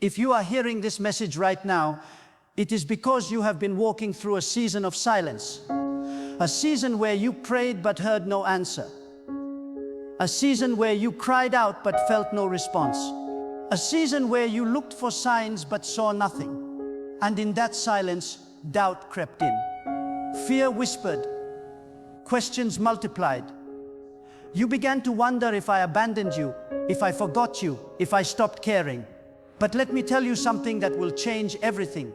If you are hearing this message right now, it is because you have been walking through a season of silence. A season where you prayed but heard no answer. A season where you cried out but felt no response. A season where you looked for signs but saw nothing. And in that silence, doubt crept in. Fear whispered. Questions multiplied. You began to wonder if I abandoned you, if I forgot you, if I stopped caring. But let me tell you something that will change everything.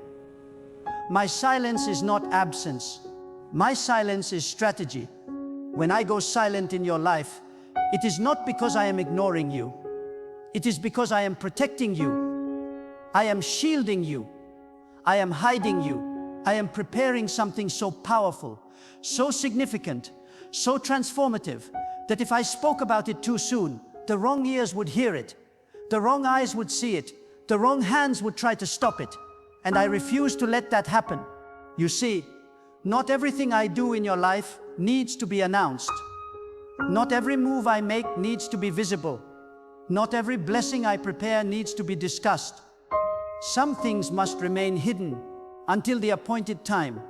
My silence is not absence. My silence is strategy. When I go silent in your life, it is not because I am ignoring you. It is because I am protecting you. I am shielding you. I am hiding you. I am preparing something so powerful, so significant, so transformative, that if I spoke about it too soon, the wrong ears would hear it, the wrong eyes would see it, the wrong hands would try to stop it. And I refuse to let that happen. You see, not everything I do in your life needs to be announced. Not every move I make needs to be visible. Not every blessing I prepare needs to be discussed. Some things must remain hidden until the appointed time.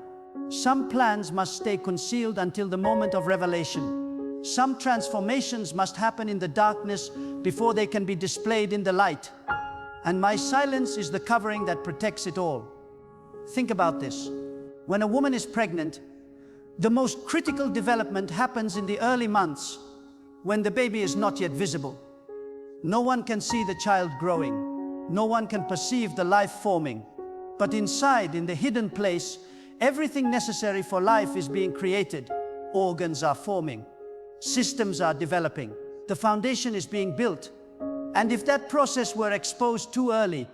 Some plans must stay concealed until the moment of revelation. Some transformations must happen in the darkness before they can be displayed in the light. And my silence is the covering that protects it all. Think about this. When a woman is pregnant, the most critical development happens in the early months, when the baby is not yet visible. No one can see the child growing. No one can perceive the life forming. But inside, in the hidden place, everything necessary for life is being created. Organs are forming. Systems are developing. The foundation is being built. And if that process were exposed too early,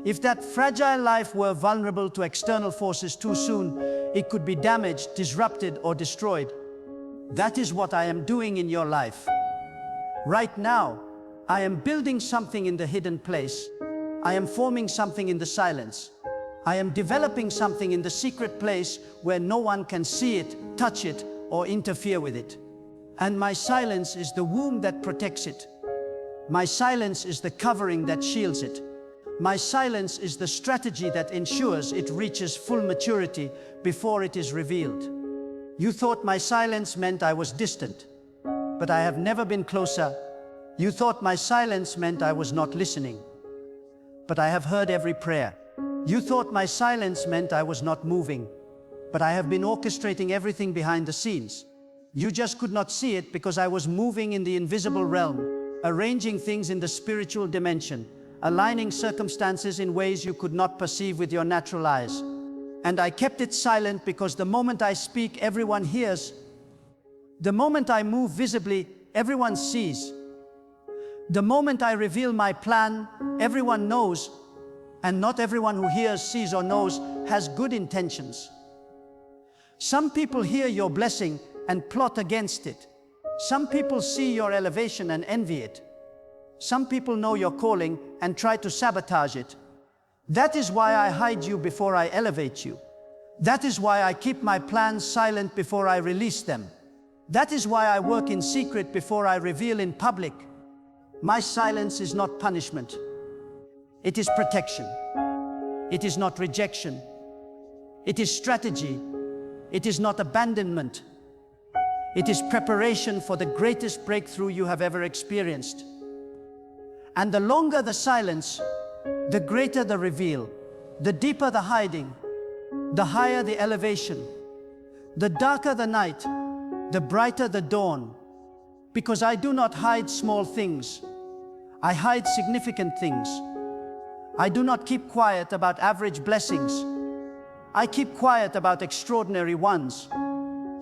if that fragile life were vulnerable to external forces too soon, it could be damaged, disrupted, or destroyed. That is what I am doing in your life. Right now, I am building something in the hidden place. I am forming something in the silence. I am developing something in the secret place where no one can see it, touch it, or interfere with it. And my silence is the womb that protects it. My silence is the covering that shields it. My silence is the strategy that ensures it reaches full maturity before it is revealed. You thought my silence meant I was distant, but I have never been closer. You thought my silence meant I was not listening, but I have heard every prayer. You thought my silence meant I was not moving, but I have been orchestrating everything behind the scenes. You just could not see it because I was moving in the invisible realm, arranging things in the spiritual dimension, aligning circumstances in ways you could not perceive with your natural eyes. And I kept it silent because the moment I speak, everyone hears. The moment I move visibly, everyone sees. The moment I reveal my plan, everyone knows. And not everyone who hears, sees, or knows has good intentions. Some people hear your blessing and plot against it. Some people see your elevation and envy it. Some people know your calling and try to sabotage it. That is why I hide you before I elevate you. That is why I keep my plans silent before I release them. That is why I work in secret before I reveal in public. My silence is not punishment. It is protection. It is not rejection. It is strategy. It is not abandonment. It is preparation for the greatest breakthrough you have ever experienced. And the longer the silence, the greater the reveal, the deeper the hiding, the higher the elevation, the darker the night, the brighter the dawn. Because I do not hide small things. I hide significant things. I do not keep quiet about average blessings. I keep quiet about extraordinary ones.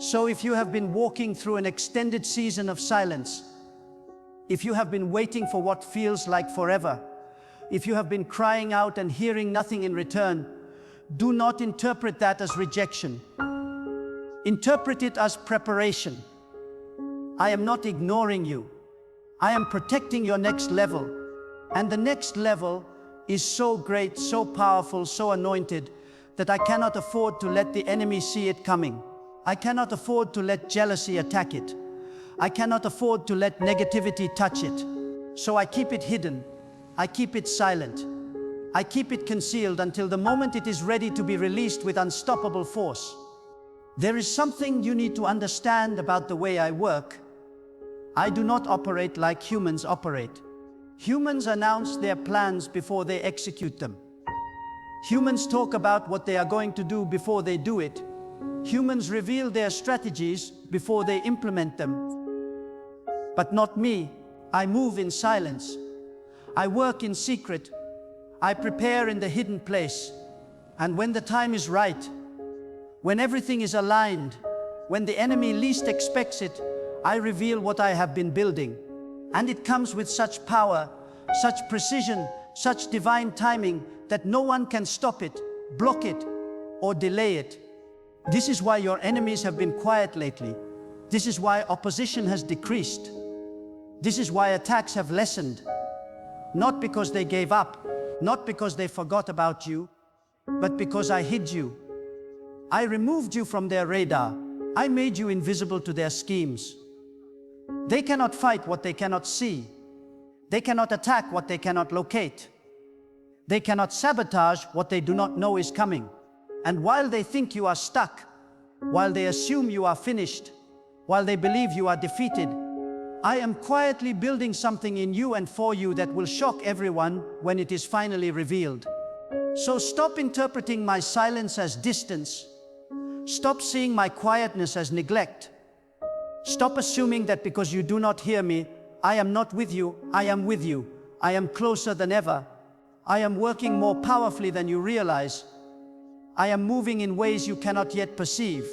So if you have been walking through an extended season of silence, if you have been waiting for what feels like forever, if you have been crying out and hearing nothing in return, do not interpret that as rejection. Interpret it as preparation. I am not ignoring you. I am protecting your next level. And the next level is so great, so powerful, so anointed, that I cannot afford to let the enemy see it coming. I cannot afford to let jealousy attack it. I cannot afford to let negativity touch it. So I keep it hidden. I keep it silent. I keep it concealed until the moment it is ready to be released with unstoppable force. There is something you need to understand about the way I work. I do not operate like humans operate. Humans announce their plans before they execute them. Humans talk about what they are going to do before they do it. Humans reveal their strategies before they implement them. But not me. I move in silence. I work in secret. I prepare in the hidden place. And when the time is right, when everything is aligned, when the enemy least expects it, I reveal what I have been building. And it comes with such power, such precision, such divine timing that no one can stop it, block it, or delay it. This is why your enemies have been quiet lately. This is why opposition has decreased. This is why attacks have lessened. Not because they gave up, not because they forgot about you, but because I hid you. I removed you from their radar. I made you invisible to their schemes. They cannot fight what they cannot see. They cannot attack what they cannot locate. They cannot sabotage what they do not know is coming. And while they think you are stuck, while they assume you are finished, while they believe you are defeated, I am quietly building something in you and for you that will shock everyone when it is finally revealed. So stop interpreting my silence as distance. Stop seeing my quietness as neglect. Stop assuming that because you do not hear me, I am not with you. I am with you. I am closer than ever. I am working more powerfully than you realize. I am moving in ways you cannot yet perceive.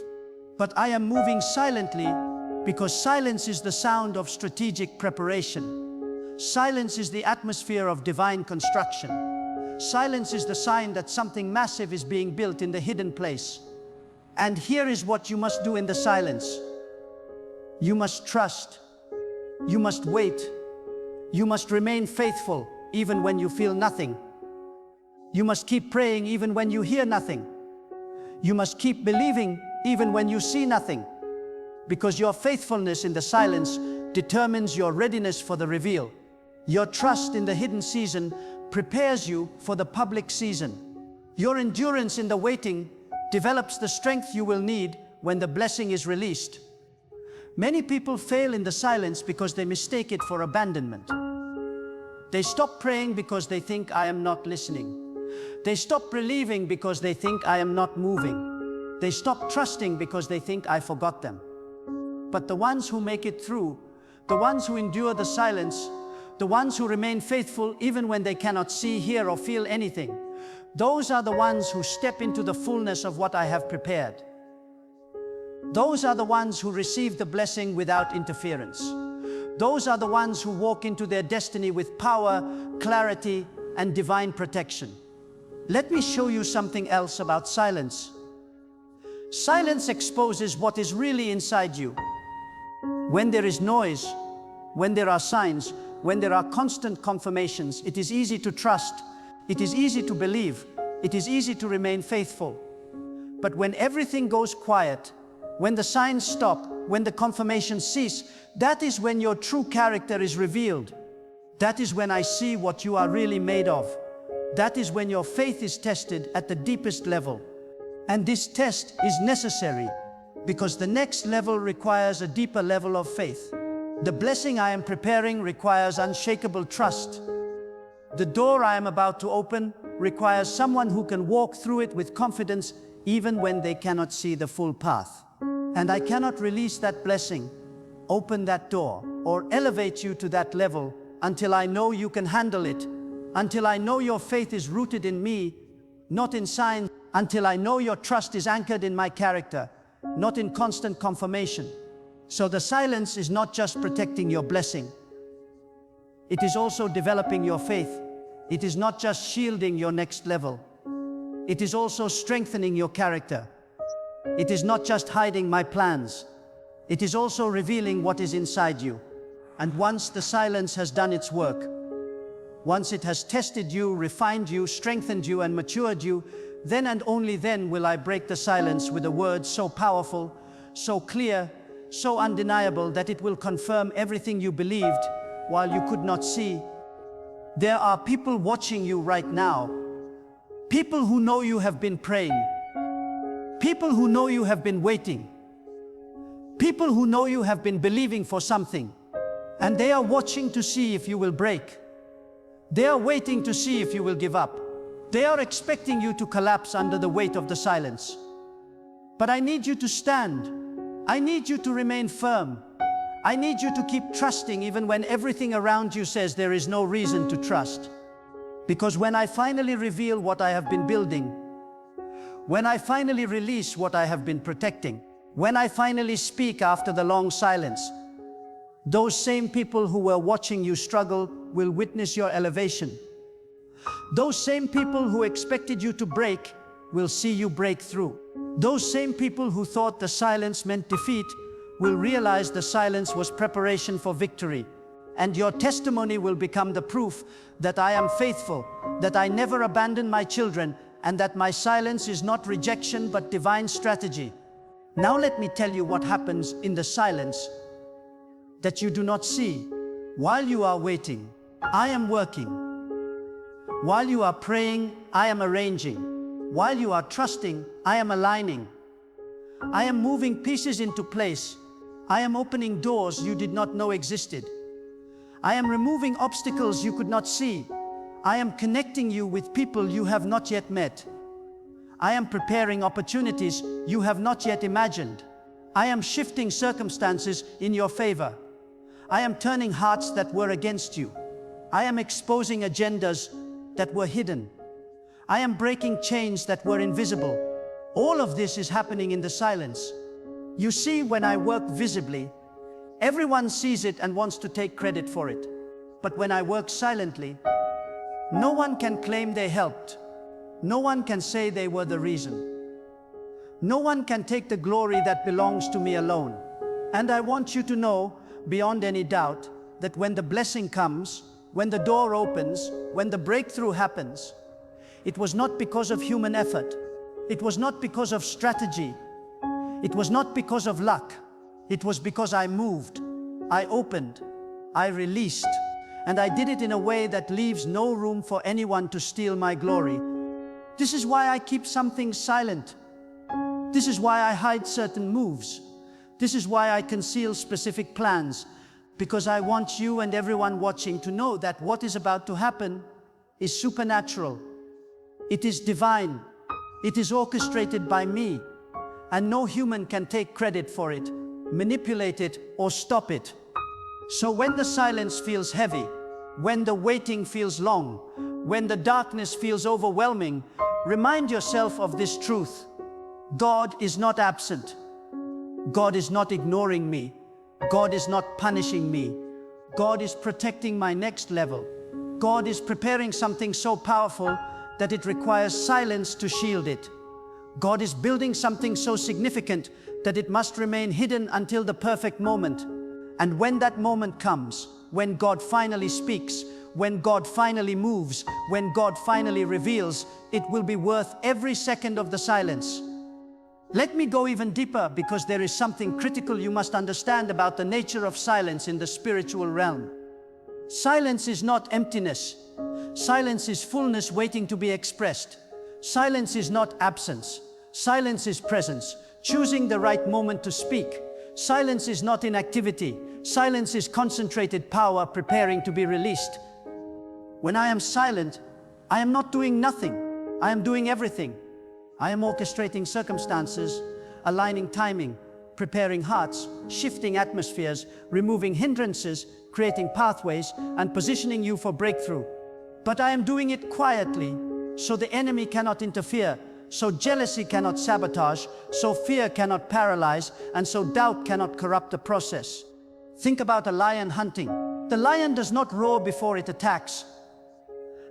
But I am moving silently because silence is the sound of strategic preparation. Silence is the atmosphere of divine construction. Silence is the sign that something massive is being built in the hidden place. And here is what you must do in the silence. You must trust. You must wait. You must remain faithful even when you feel nothing. You must keep praying even when you hear nothing. You must keep believing even when you see nothing. Because your faithfulness in the silence determines your readiness for the reveal. Your trust in the hidden season prepares you for the public season. Your endurance in the waiting develops the strength you will need when the blessing is released. Many people fail in the silence because they mistake it for abandonment. They stop praying because they think I am not listening. They stop believing because they think I am not moving. They stop trusting because they think I forgot them. But the ones who make it through, the ones who endure the silence, the ones who remain faithful even when they cannot see, hear, or feel anything, those are the ones who step into the fullness of what I have prepared. Those are the ones who receive the blessing without interference. Those are the ones who walk into their destiny with power, clarity, and divine protection. Let me show you something else about silence. Silence exposes what is really inside you. When there is noise, when there are signs, when there are constant confirmations, it is easy to trust. It is easy to believe. It is easy to remain faithful. But when everything goes quiet, when the signs stop, when the confirmations cease, that is when your true character is revealed. That is when I see what you are really made of. That is when your faith is tested at the deepest level. And this test is necessary because the next level requires a deeper level of faith. The blessing I am preparing requires unshakable trust. The door I am about to open requires someone who can walk through it with confidence even when they cannot see the full path. And I cannot release that blessing, open that door, or elevate you to that level until I know you can handle it, until I know your faith is rooted in me, not in signs, until I know your trust is anchored in my character, not in constant confirmation. So the silence is not just protecting your blessing. It is also developing your faith. It is not just shielding your next level. It is also strengthening your character. It is not just hiding my plans. It is also revealing what is inside you. And once the silence has done its work, once it has tested you, refined you, strengthened you, and matured you, then and only then will I break the silence with a word so powerful, so clear, so undeniable that it will confirm everything you believed while you could not see. There are people watching you right now People who know you have been praying. People who know you have been waiting. People who know you have been believing for something. And they are watching to see if you will break. They are waiting to see if you will give up. They are expecting you to collapse under the weight of the silence. But I need you to stand. I need you to remain firm. I need you to keep trusting even when everything around you says there is no reason to trust. Because when I finally reveal what I have been building, when I finally release what I have been protecting, when I finally speak after the long silence, those same people who were watching you struggle will witness your elevation. Those same people who expected you to break will see you break through. Those same people who thought the silence meant defeat will realize the silence was preparation for victory. And your testimony will become the proof that I am faithful, that I never abandon my children, and that my silence is not rejection but divine strategy. Now let me tell you what happens in the silence that you do not see. While you are waiting, I am working. While you are praying, I am arranging. While you are trusting, I am aligning. I am moving pieces into place. I am opening doors you did not know existed. I am removing obstacles you could not see. I am connecting you with people you have not yet met. I am preparing opportunities you have not yet imagined. I am shifting circumstances in your favor. I am turning hearts that were against you. I am exposing agendas that were hidden. I am breaking chains that were invisible. All of this is happening in the silence. You see, when I work visibly, everyone sees it and wants to take credit for it. But when I work silently, no one can claim they helped. No one can say they were the reason. No one can take the glory that belongs to me alone. And I want you to know, beyond any doubt, that when the blessing comes, when the door opens, when the breakthrough happens, it was not because of human effort. It was not because of strategy. It was not because of luck. It was because I moved, I opened, I released, and I did it in a way that leaves no room for anyone to steal my glory. This is why I keep some things silent. This is why I hide certain moves. This is why I conceal specific plans, because I want you and everyone watching to know that what is about to happen is supernatural. It is divine. It is orchestrated by me, and no human can take credit for it, manipulate it, or stop it. So when the silence feels heavy, when the waiting feels long, when the darkness feels overwhelming, remind yourself of this truth. God is not absent. God is not ignoring me. God is not punishing me. God is protecting my next level. God is preparing something so powerful that it requires silence to shield it. God is building something so significant that it must remain hidden until the perfect moment. And when that moment comes, when God finally speaks, when God finally moves, when God finally reveals, it will be worth every second of the silence. Let me go even deeper, because there is something critical you must understand about the nature of silence in the spiritual realm. Silence is not emptiness. Silence is fullness waiting to be expressed. Silence is not absence. Silence is presence, choosing the right moment to speak. Silence is not inactivity. Silence is concentrated power preparing to be released. When I am silent, I am not doing nothing. I am doing everything. I am orchestrating circumstances, aligning timing, preparing hearts, shifting atmospheres, removing hindrances, creating pathways, and positioning you for breakthrough. But I am doing it quietly, so the enemy cannot interfere, so jealousy cannot sabotage, so fear cannot paralyze, and so doubt cannot corrupt the process. Think about a lion hunting. The lion does not roar before it attacks.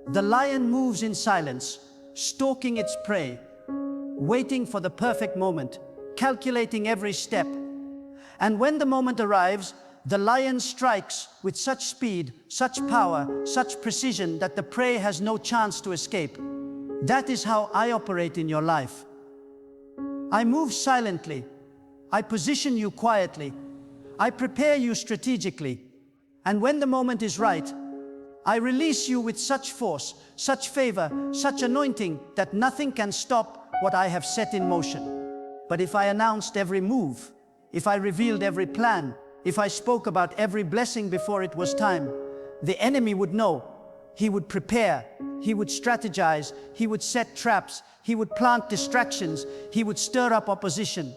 The lion moves in silence, stalking its prey, waiting for the perfect moment, calculating every step. And when the moment arrives, the lion strikes with such speed, such power, such precision that the prey has no chance to escape. That is how I operate in your life. I move silently. I position you quietly. I prepare you strategically. And when the moment is right, I release you with such force, such favor, such anointing that nothing can stop what I have set in motion. But if I announced every move, if I revealed every plan, if I spoke about every blessing before it was time, the enemy would know. He would prepare, he would strategize, he would set traps, he would plant distractions, he would stir up opposition.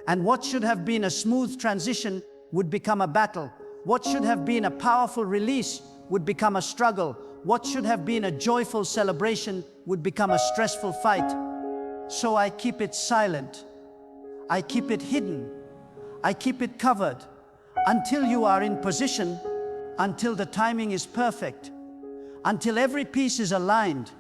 And what should have been a smooth transition would become a battle. What should have been a powerful release would become a struggle. What should have been a joyful celebration would become a stressful fight. So I keep it silent. I keep it hidden. I keep it covered until you are in position, until the timing is perfect, until every piece is aligned.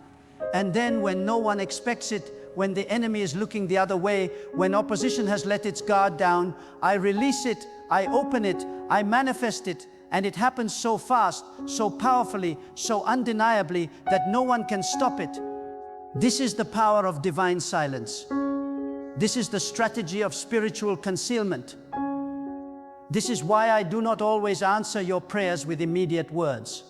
And then when no one expects it, when the enemy is looking the other way, when opposition has let its guard down, I release it, I open it, I manifest it, and it happens so fast, so powerfully, so undeniably that no one can stop it. This is the power of divine silence. This is the strategy of spiritual concealment. This is why I do not always answer your prayers with immediate words.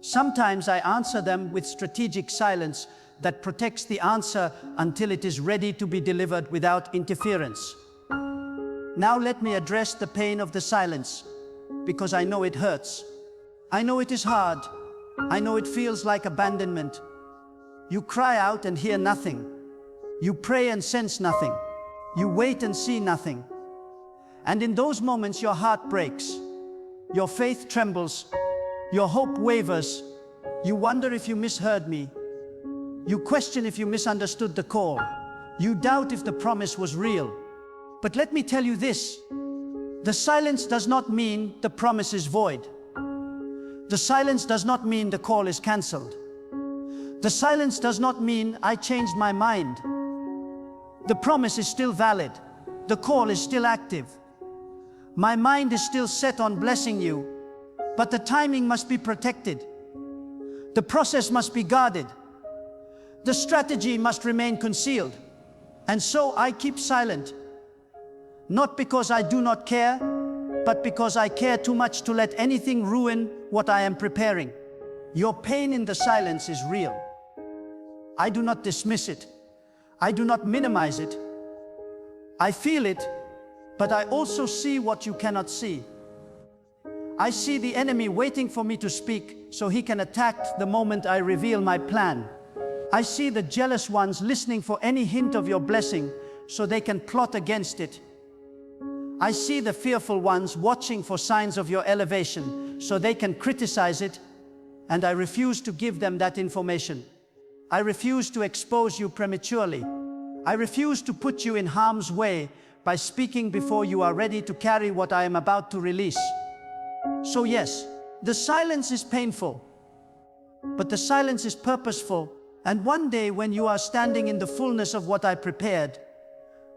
Sometimes I answer them with strategic silence that protects the answer until it is ready to be delivered without interference. Now let me address the pain of the silence, because I know it hurts. I know it is hard. I know it feels like abandonment. You cry out and hear nothing. You pray and sense nothing. You wait and see nothing. And in those moments your heart breaks. Your faith trembles. Your hope wavers. You wonder if you misheard me. You question if you misunderstood the call. You doubt if the promise was real. But let me tell you this. The silence does not mean the promise is void. The silence does not mean the call is cancelled. The silence does not mean I changed my mind. The promise is still valid. The call is still active. My mind is still set on blessing you, but the timing must be protected. The process must be guarded. The strategy must remain concealed. And so I keep silent, not because I do not care, but because I care too much to let anything ruin what I am preparing. Your pain in the silence is real. I do not dismiss it. I do not minimize it. I feel it, but I also see what you cannot see. I see the enemy waiting for me to speak so he can attack the moment I reveal my plan. I see the jealous ones listening for any hint of your blessing so they can plot against it. I see the fearful ones watching for signs of your elevation so they can criticize it, and I refuse to give them that information. I refuse to expose you prematurely. I refuse to put you in harm's way by speaking before you are ready to carry what I am about to release. So yes, the silence is painful, but the silence is purposeful. And one day when you are standing in the fullness of what I prepared,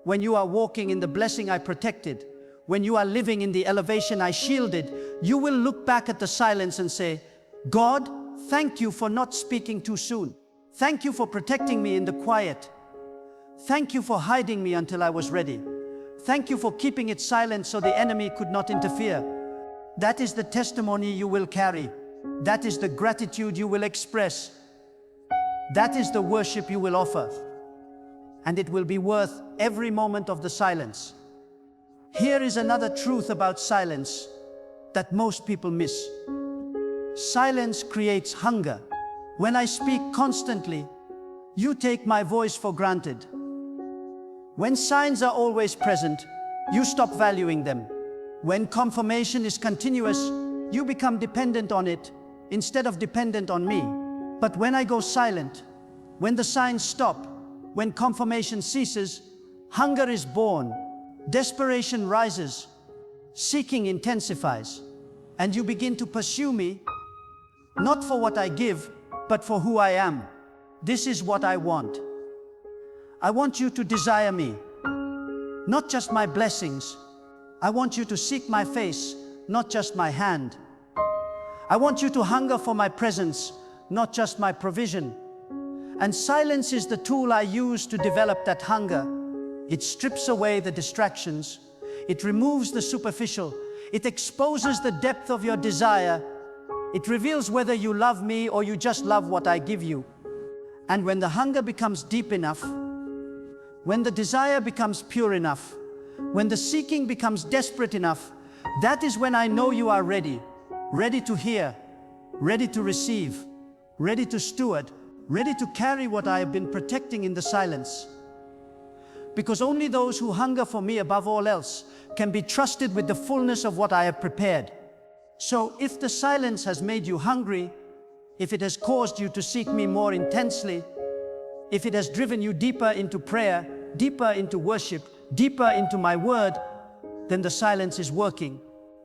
when you are walking in the blessing I protected, when you are living in the elevation I shielded, you will look back at the silence and say, God, thank you for not speaking too soon. Thank you for protecting me in the quiet. Thank you for hiding me until I was ready. Thank you for keeping it silent so the enemy could not interfere. That is the testimony you will carry. That is the gratitude you will express. That is the worship you will offer. And it will be worth every moment of the silence. Here is another truth about silence that most people miss. Silence creates hunger. When I speak constantly, you take my voice for granted. When signs are always present, you stop valuing them. When confirmation is continuous, you become dependent on it instead of dependent on me. But when I go silent, when the signs stop, when confirmation ceases, hunger is born, desperation rises, seeking intensifies, and you begin to pursue me, not for what I give, but for who I am. This is what I want. I want you to desire me, not just my blessings. I want you to seek my face, not just my hand. I want you to hunger for my presence, not just my provision. And silence is the tool I use to develop that hunger. It strips away the distractions. It removes the superficial. It exposes the depth of your desire. It reveals whether you love me or you just love what I give you. And when the hunger becomes deep enough, when the desire becomes pure enough, when the seeking becomes desperate enough, that is when I know you are ready. Ready to hear, ready to receive, ready to steward, ready to carry what I have been protecting in the silence. Because only those who hunger for me above all else can be trusted with the fullness of what I have prepared. So if the silence has made you hungry, if it has caused you to seek me more intensely, if it has driven you deeper into prayer, deeper into worship, deeper into my word, then the silence is working.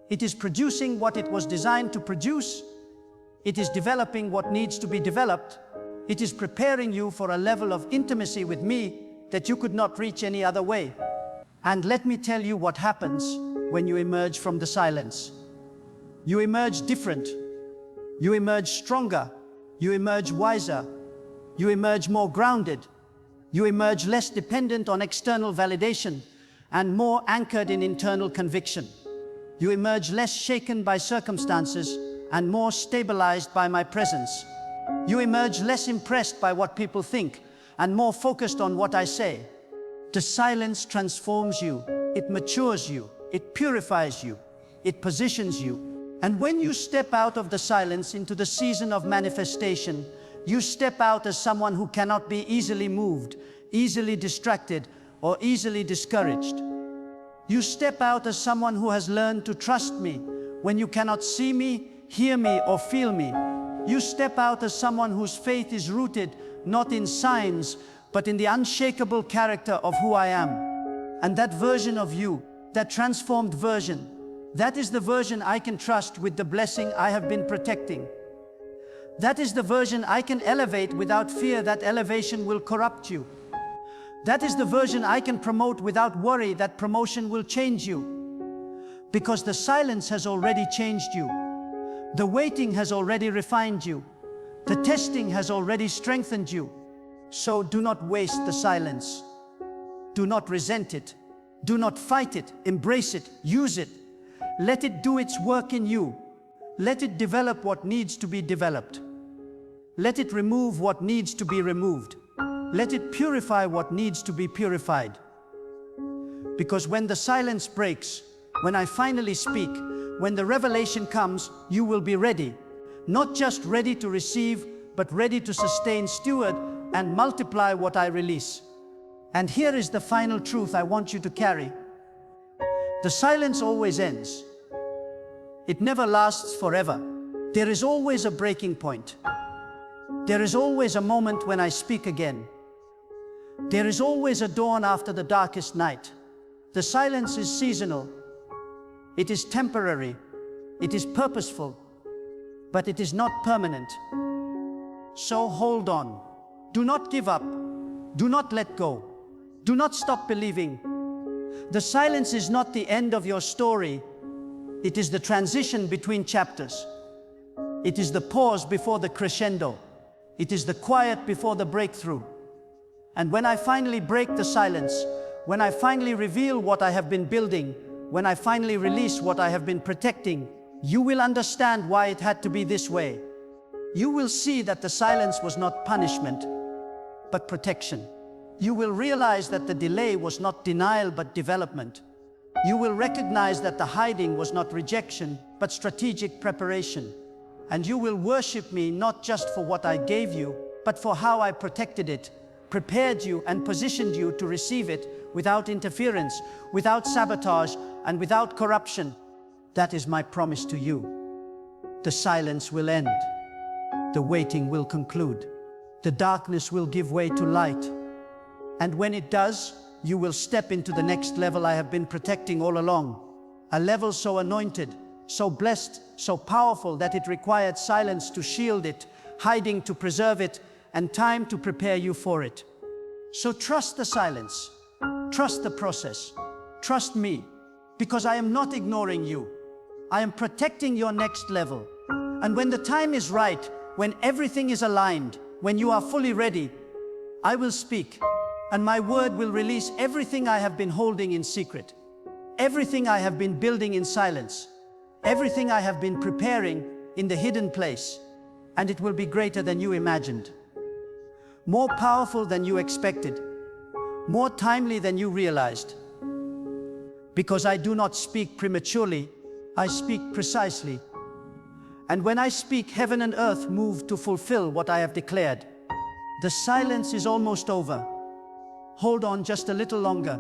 It is producing what it was designed to produce. It is developing what needs to be developed. It is preparing you for a level of intimacy with me that you could not reach any other way. And let me tell you what happens when you emerge from the silence. You emerge different. You emerge stronger. You emerge wiser. You emerge more grounded. You emerge less dependent on external validation and more anchored in internal conviction. You emerge less shaken by circumstances and more stabilized by my presence. You emerge less impressed by what people think and more focused on what I say. The silence transforms you. It matures you. It purifies you. It positions you. And when you step out of the silence into the season of manifestation, you step out as someone who cannot be easily moved, easily distracted, or easily discouraged. You step out as someone who has learned to trust me when you cannot see me, hear me, or feel me. You step out as someone whose faith is rooted not in signs, but in the unshakable character of who I am. And that version of you, that transformed version, that is the version I can trust with the blessing I have been protecting. That is the version I can elevate without fear that elevation will corrupt you. That is the version I can promote without worry that promotion will change you. Because the silence has already changed you. The waiting has already refined you. The testing has already strengthened you. So do not waste the silence. Do not resent it. Do not fight it. Embrace it. Use it. Let it do its work in you. Let it develop what needs to be developed. Let it remove what needs to be removed. Let it purify what needs to be purified. Because when the silence breaks, when I finally speak, when the revelation comes, you will be ready. Not just ready to receive, but ready to sustain, steward, and multiply what I release. And here is the final truth I want you to carry. The silence always ends. It never lasts forever. There is always a breaking point. There is always a moment when I speak again. There is always a dawn after the darkest night. The silence is seasonal. It is temporary. It is purposeful. But it is not permanent. So hold on. Do not give up. Do not let go. Do not stop believing. The silence is not the end of your story. It is the transition between chapters. It is the pause before the crescendo. It is the quiet before the breakthrough. And when I finally break the silence, when I finally reveal what I have been building, when I finally release what I have been protecting, you will understand why it had to be this way. You will see that the silence was not punishment, but protection. You will realize that the delay was not denial, but development. You will recognize that the hiding was not rejection, but strategic preparation. And you will worship me not just for what I gave you, but for how I protected it, prepared you and positioned you to receive it without interference, without sabotage, and without corruption. That is my promise to you. The silence will end. The waiting will conclude. The darkness will give way to light. And when it does, you will step into the next level I have been protecting all along. A level so anointed, so blessed, so powerful that it required silence to shield it, hiding to preserve it, and time to prepare you for it. So trust the silence. Trust the process. Trust me, because I am not ignoring you. I am protecting your next level. And when the time is right, when everything is aligned, when you are fully ready, I will speak, and my word will release everything I have been holding in secret, everything I have been building in silence, everything I have been preparing, in the hidden place, and it will be greater than you imagined, more powerful than you expected, more timely than you realized. Because I do not speak prematurely, I speak precisely. And when I speak, heaven and earth move to fulfill what I have declared. The silence is almost over. Hold on just a little longer.